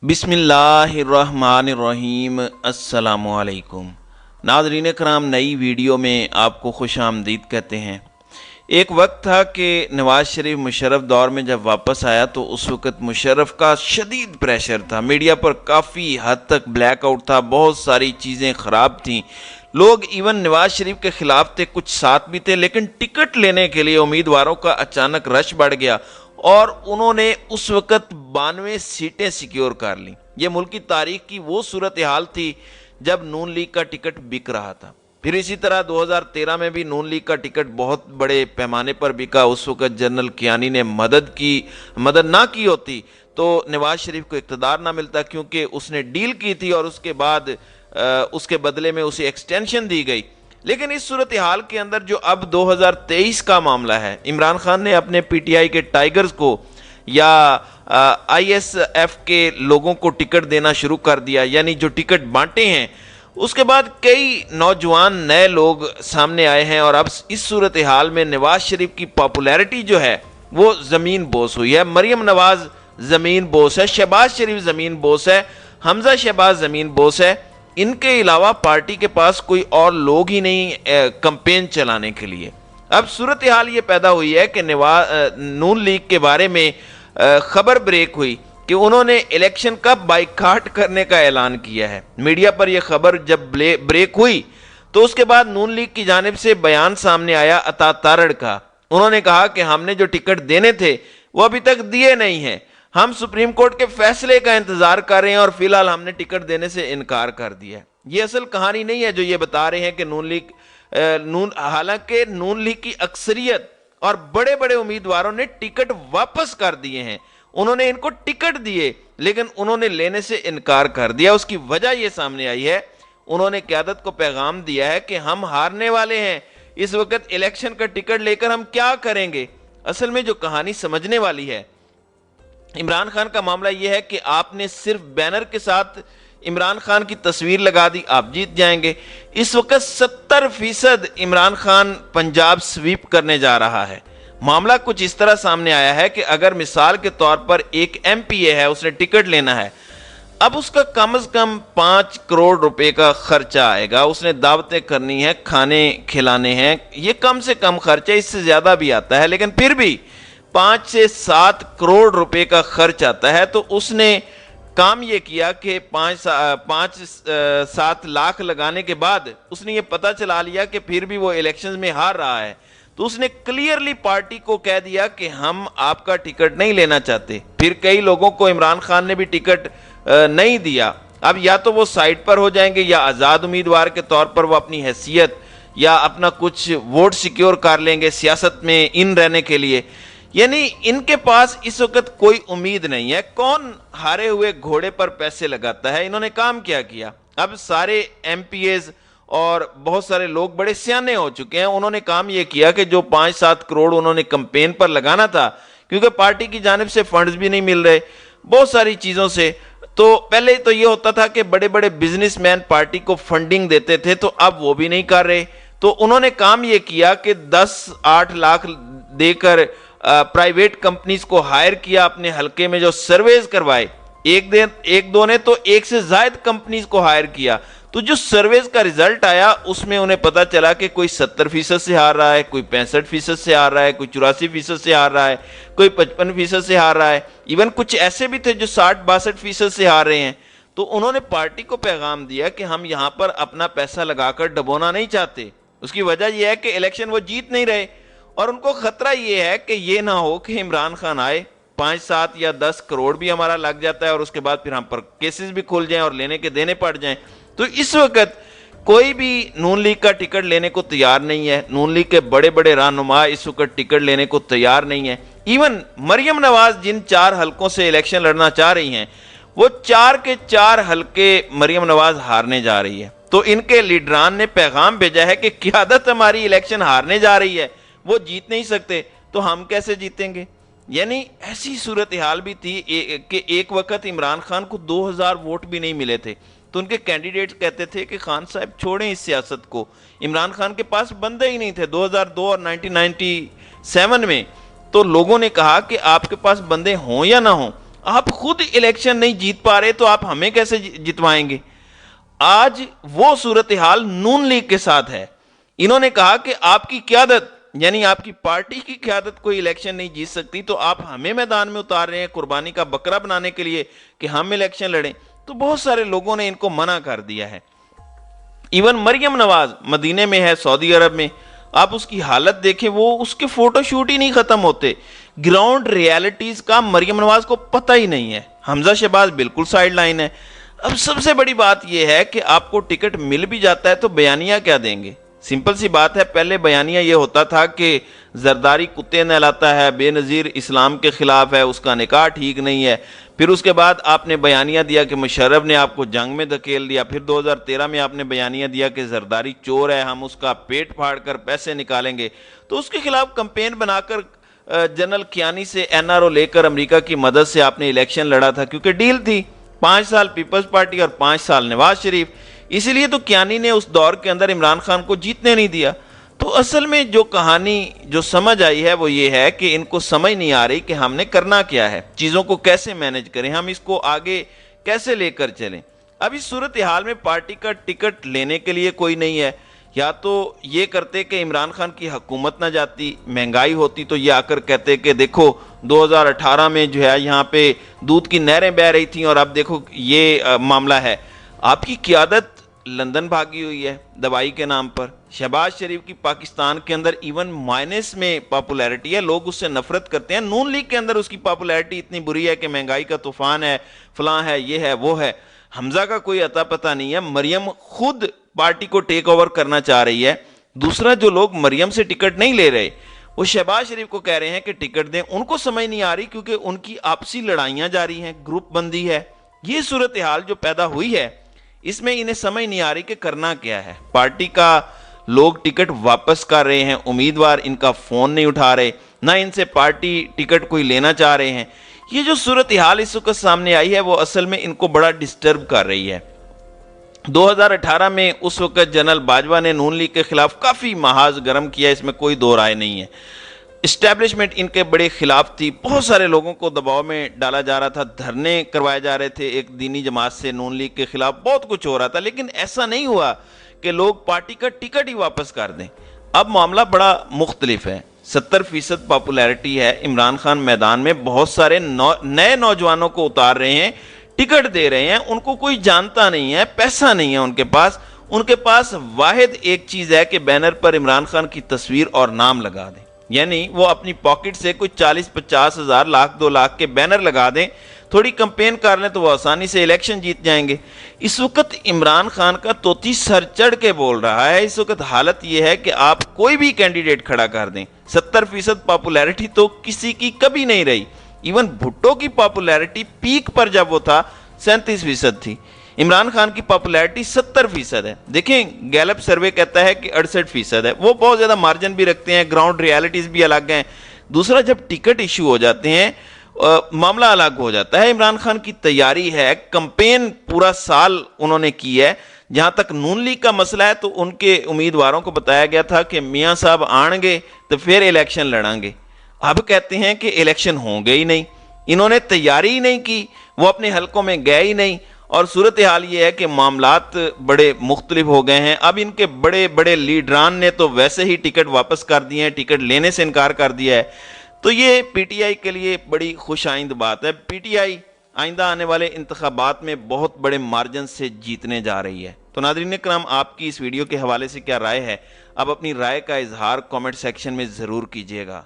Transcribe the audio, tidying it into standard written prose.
बिस्मिल्लाहिर्रहमानिर्रहीम। अस्सलामुअलैकुम। नाज़रीन कराम, नई वीडियो में आपको खुश आमदीद कहते हैं। एक वक्त था कि नवाज़ शरीफ मुशर्रफ दौर में जब वापस आया तो उस वक्त मुशर्रफ का शदीद प्रेशर था, मीडिया पर काफ़ी हद तक ब्लैकआउट था, बहुत सारी चीज़ें ख़राब थीं, लोग इवन नवाज़ शरीफ के ख़िलाफ़ थे, कुछ साथ भी थे, लेकिन टिकट लेने के लिए उम्मीदवारों का अचानक रश बढ़ गया और उन्होंने उस वक़्त 92 सीटें सिक्योर कर लीं। ये मुल्क की तारीख की वो सूरत हाल थी जब नून लीग का टिकट बिक रहा था। फिर इसी तरह 2013 में भी नून लीग का टिकट बहुत बड़े पैमाने पर बिका। उस वक़्त जनरल कियानी ने मदद ना की होती तो नवाज़ शरीफ को इक़्तिदार ना मिलता, क्योंकि उसने डील की थी और उसके बाद उसके बदले में उसे एक्सटेंशन दी गई। लेकिन इस सूरत हाल के अंदर जो अब 2023 का मामला है, इमरान खान ने अपने पीटीआई के टाइगर्स को या आईएसएफ के लोगों को टिकट देना शुरू कर दिया, यानी जो टिकट बांटे हैं। उसके बाद कई नौजवान नए लोग सामने आए हैं और अब इस सूरत हाल में नवाज शरीफ की पॉपुलैरिटी जो है वो ज़मीन बोस हुई है। मरियम नवाज ज़मीन बोस है, शहबाज शरीफ ज़मीन बोस है, हमजा शहबाज ज़मीन बोस है। इनके अलावा पार्टी के पास कोई और लोग ही नहीं कैंपेन चलाने के लिए। अब सूरत हाल ये पैदा हुई है कि नून लीग के बारे में खबर ब्रेक हुई कि उन्होंने इलेक्शन का बाइकाट करने का ऐलान किया है। मीडिया पर यह खबर जब ब्रेक हुई तो उसके बाद नून लीग की जानिब से बयान सामने आया अता तारड़ का। उन्होंने कहा कि हमने जो टिकट देने थे वो अभी तक दिए नहीं हैं, हम सुप्रीम कोर्ट के फैसले का इंतजार कर रहे हैं और फिलहाल हमने टिकट देने से इनकार कर दिया है। ये असल कहानी नहीं है जो ये बता रहे हैं कि हालांकि नून लीग की अक्सरियत और बड़े बड़े उम्मीदवारों ने टिकट वापस कर दिए हैं। उन्होंने इनको टिकट दिए लेकिन उन्होंने लेने से इनकार कर दिया। उसकी वजह यह सामने आई है, उन्होंने क़यादत को पैगाम दिया है कि हम हारने वाले हैं, इस वक्त इलेक्शन का टिकट लेकर हम क्या करेंगे। असल में जो कहानी समझने वाली है, इमरान खान का मामला यह है कि आपने सिर्फ बैनर के साथ इमरान खान की तस्वीर लगा दी, आप जीत जाएंगे। इस वक्त 70% इमरान खान पंजाब स्वीप करने जा रहा है। मामला कुछ इस तरह सामने आया है कि अगर मिसाल के तौर पर एक एमपीए है, उसने टिकट लेना है, अब उसका कम से कम 5 करोड़ रुपए का खर्चा आएगा। उसने दावतें करनी है, खाने खिलाने हैं, ये कम से कम खर्चा, इससे ज्यादा भी आता है, लेकिन फिर भी 5 से 7 करोड़ रुपए का खर्च आता है। तो उसने काम ये किया कि 5-7 लाख लगाने के बाद उसने ये पता चला लिया कि फिर भी वो इलेक्शंस में हार रहा है, तो उसने क्लियरली पार्टी को कह दिया कि हम आपका टिकट नहीं लेना चाहते। फिर कई लोगों को इमरान खान ने भी टिकट नहीं दिया। अब या तो वो साइड पर हो जाएंगे या आज़ाद उम्मीदवार के तौर पर वो अपनी हैसियत या अपना कुछ वोट सिक्योर कर लेंगे सियासत में इन रहने के लिए। यानी इनके पास इस वक्त कोई उम्मीद नहीं है। कौन हारे हुए घोड़े पर पैसे लगाता है? इन्होंने काम क्या किया, अब सारे एमपीएज और बहुत सारे लोग बड़े सियाने हो चुके हैं। उन्होंने काम यह किया कि जो 5-7 करोड़ उन्होंने कैंपेन पर लगाना था, क्योंकि पार्टी की जानिब से फंड्स भी नहीं मिल रहे बहुत सारी चीज़ों से, तो पहले तो ये होता था कि बड़े बड़े बिजनेसमैन पार्टी को फंडिंग देते थे, तो अब वो भी नहीं कर रहे। तो उन्होंने काम ये किया कि 10-8 लाख देकर प्राइवेट कंपनीज को हायर किया, अपने हलके में जो सर्वेज करवाए। एक दो ने तो एक से ज्यादा कंपनीज को हायर किया, तो जो सर्वेज का रिजल्ट आया उसमें उन्हें पता चला कि कोई 70% से हार रहा है, कोई 65% से हार रहा है, कोई 84% से हार रहा है, कोई 55% से हार रहा है, इवन कुछ ऐसे भी थे जो 60-62% से हार रहे हैं। तो उन्होंने पार्टी को पैगाम दिया कि हम यहां पर अपना पैसा लगाकर डबोना नहीं चाहते। उसकी वजह यह है कि इलेक्शन वो जीत नहीं रहे और उनको खतरा यह है कि यह ना हो कि इमरान खान आए, 5-7 या 10 करोड़ भी हमारा लग जाता है और उसके बाद फिर हम पर केसेस भी खुल जाएं और लेने के देने पड़ जाएं। तो इस वक्त कोई भी नून लीग का टिकट लेने को तैयार नहीं है। नून लीग के बड़े बड़े रहनुमा इस वक्त टिकट लेने को तैयार नहीं है। इवन मरियम नवाज जिन 4 हलकों से इलेक्शन लड़ना चाह रही हैं, वो 4 के 4 हलके मरियम नवाज हारने जा रही है। तो इनके लीडरान ने पैगाम भेजा है कि क़यादत हमारी इलेक्शन हारने जा रही है, वो जीत नहीं सकते, तो हम कैसे जीतेंगे। यानी ऐसी सूरत हाल भी थी कि एक वक्त इमरान खान को 2000 वोट भी नहीं मिले थे, तो उनके कैंडिडेट्स कहते थे कि खान साहब छोड़ें इस सियासत को। इमरान खान के पास बंदे ही नहीं थे 2002 और 1997 में। तो लोगों ने कहा कि आपके पास बंदे हों या ना हों, آپ خود الیکشن نہیں جیت پا رہے تو آپ ہمیں کیسے جتوائیں گے؟ آج وہ صورتحال نون لیگ کے ساتھ ہے. انہوں نے کہا کہ آپ کی قیادت یعنی آپ کی پارٹی کی قیادت کوئی الیکشن نہیں جیت سکتی تو آپ ہمیں میدان میں اتار رہے ہیں قربانی کا بکرا بنانے کے لیے کہ ہم الیکشن لڑیں. تو بہت سارے لوگوں نے ان کو منع کر دیا ہے. ایون مریم نواز مدینے میں ہے سعودی عرب میں, آپ اس کی حالت دیکھیں, وہ اس کے فوٹو شوٹ ہی نہیں ختم ہوتے. گراؤنڈ ریالٹیز کا مریم نواز کو پتہ ہی نہیں ہے. حمزہ شہباز بالکل سائیڈ لائن ہے. اب سب سے بڑی بات یہ ہے کہ آپ کو ٹکٹ مل بھی جاتا ہے تو بیانیہ کیا دیں گے؟ سمپل سی بات ہے, پہلے بیانیہ یہ ہوتا تھا کہ زرداری کتے نہلاتا ہے, بے نظیر اسلام کے خلاف ہے, اس کا نکاح ٹھیک نہیں ہے. پھر اس کے بعد آپ نے بیانیہ دیا کہ مشرف نے آپ کو جنگ میں دھکیل دیا. پھر 2013 میں آپ نے بیانیہ دیا کہ زرداری چور ہے, ہم اس کا پیٹ پھاڑ کر پیسے نکالیں گے. تو اس کے خلاف کمپین بنا کر جنرل کیانی سے این آر او لے کر امریکہ کی مدد سے آپ نے الیکشن لڑا تھا, کیونکہ ڈیل تھی 5 سال پیپلز پارٹی اور 5 سال نواز شریف. اسی لیے تو کیانی نے اس دور کے اندر عمران خان کو جیتنے نہیں دیا. تو اصل میں جو کہانی جو سمجھ آئی ہے وہ یہ ہے کہ ان کو سمجھ نہیں آ رہی کہ ہم نے کرنا کیا ہے, چیزوں کو کیسے مینج کریں, ہم اس کو آگے کیسے لے کر چلیں. اب اس صورتحال میں پارٹی کا ٹکٹ لینے کے لیے کوئی نہیں ہے. یا تو یہ کرتے کہ عمران خان کی حکومت نہ جاتی, مہنگائی ہوتی تو یہ آ کر کہتے کہ دیکھو 2018 میں جو ہے یہاں پہ دودھ کی نہریں بہہ رہی تھیں اور اب دیکھو یہ معاملہ ہے. آپ کی قیادت لندن بھاگی ہوئی ہے دوائی کے نام پر. شہباز شریف کی پاکستان کے اندر ایون مائنس میں پاپولیرٹی ہے, لوگ اس سے نفرت کرتے ہیں. نون لیگ کے اندر اس کی پاپولیرٹی اتنی بری ہے کہ مہنگائی کا طوفان ہے, فلاں ہے, یہ ہے, وہ ہے. حمزہ کا کوئی عطا پتہ نہیں ہے. مریم خود پارٹی کو ٹیک اوور کرنا چاہ رہی ہے. دوسرا, جو لوگ مریم سے ٹکٹ نہیں لے رہے وہ شہباز شریف کو کہہ رہے ہیں کہ ٹکٹ دیں. ان کو سمجھ نہیں آ رہی کیونکہ ان کی آپسی لڑائیاں جاری ہیں, گروپ بندی ہے. یہ صورتحال جو پیدا ہوئی ہے اس میں انہیں سمجھ نہیں آ رہی کہ کرنا کیا ہے. پارٹی کا لوگ ٹکٹ واپس کر رہے ہیں, امیدوار ان کا فون نہیں اٹھا رہے, نہ ان سے پارٹی ٹکٹ کوئی لینا چاہ رہے ہیں. یہ جو صورتحال اس وقت سامنے آئی ہے وہ اصل میں ان کو بڑا ڈسٹرب کر رہی ہے. 2018 میں اس وقت جنرل باجوہ نے نون لیگ کے خلاف کافی محاذ گرم کیا, اس میں کوئی دو رائے نہیں ہے. اسٹیبلشمنٹ ان کے بڑے خلاف تھی, بہت سارے لوگوں کو دباؤ میں ڈالا جا رہا تھا, دھرنے کروائے جا رہے تھے ایک دینی جماعت سے نون لیگ کے خلاف, بہت کچھ ہو رہا تھا. لیکن ایسا نہیں ہوا کہ لوگ پارٹی کا ٹکٹ ہی واپس کر دیں. اب معاملہ بڑا مختلف ہے. 70% پاپولیرٹی ہے. عمران خان میدان میں بہت سارے نئے نوجوانوں کو اتار رہے ہیں, ٹکٹ دے رہے ہیں. ان کو کوئی جانتا نہیں ہے, پیسہ نہیں ہے ان کے پاس. ان کے پاس واحد ایک چیز ہے کہ بینر پر عمران خان کی تصویر اور نام لگا دیں. یعنی وہ اپنی پاکٹ سے کوئی 40-50 ہزار, لاکھ 2 لاکھ کے بینر لگا دیں, تھوڑی کمپین کر لیں تو وہ آسانی سے الیکشن جیت جائیں گے. اس وقت عمران خان کا توتی سر چڑھ کے بول رہا ہے. اس وقت حالت یہ ہے کہ آپ کوئی بھی کینڈیڈیٹ کھڑا کر دیں, 70% پاپولیرٹی تو کسی کی کبھی نہیں رہی. ایون بھٹو کی پاپولیرٹی پیک پر جب وہ تھا 37% تھی. عمران خان کی پاپولیرٹی 70% ہے. دیکھیں گیلپ سروے کہتا ہے کہ 68% ہے. وہ بہت زیادہ مارجن بھی رکھتے ہیں, گراؤنڈ ریالٹیز بھی الگ ہیں. دوسرا, جب ٹکٹ ایشو ہو جاتے ہیں معاملہ الگ ہو جاتا ہے. عمران خان کی تیاری ہے, کمپین پورا سال انہوں نے کی ہے. جہاں تک نون لیگ کا مسئلہ ہے تو ان کے امیدواروں کو بتایا گیا تھا کہ میاں صاحب آن گے تو پھر الیکشن لڑیں گے. اب کہتے ہیں کہ الیکشن ہوں گے ہی نہیں. انہوں نے تیاری ہی نہیں کی, وہ اپنے حلقوں میں گئے ہی نہیں. اور صورتحال یہ ہے کہ معاملات بڑے مختلف ہو گئے ہیں. اب ان کے بڑے بڑے لیڈران نے تو ویسے ہی ٹکٹ واپس کر دیے ہیں, ٹکٹ لینے سے انکار کر دیا ہے. تو یہ پی ٹی آئی کے لیے بڑی خوش آئند بات ہے. پی ٹی آئی آئندہ آنے والے انتخابات میں بہت بڑے مارجن سے جیتنے جا رہی ہے. تو ناظرین کرام, آپ کی اس ویڈیو کے حوالے سے کیا رائے ہے؟ آپ اپنی رائے کا اظہار کامنٹ سیکشن میں ضرور کیجیے گا.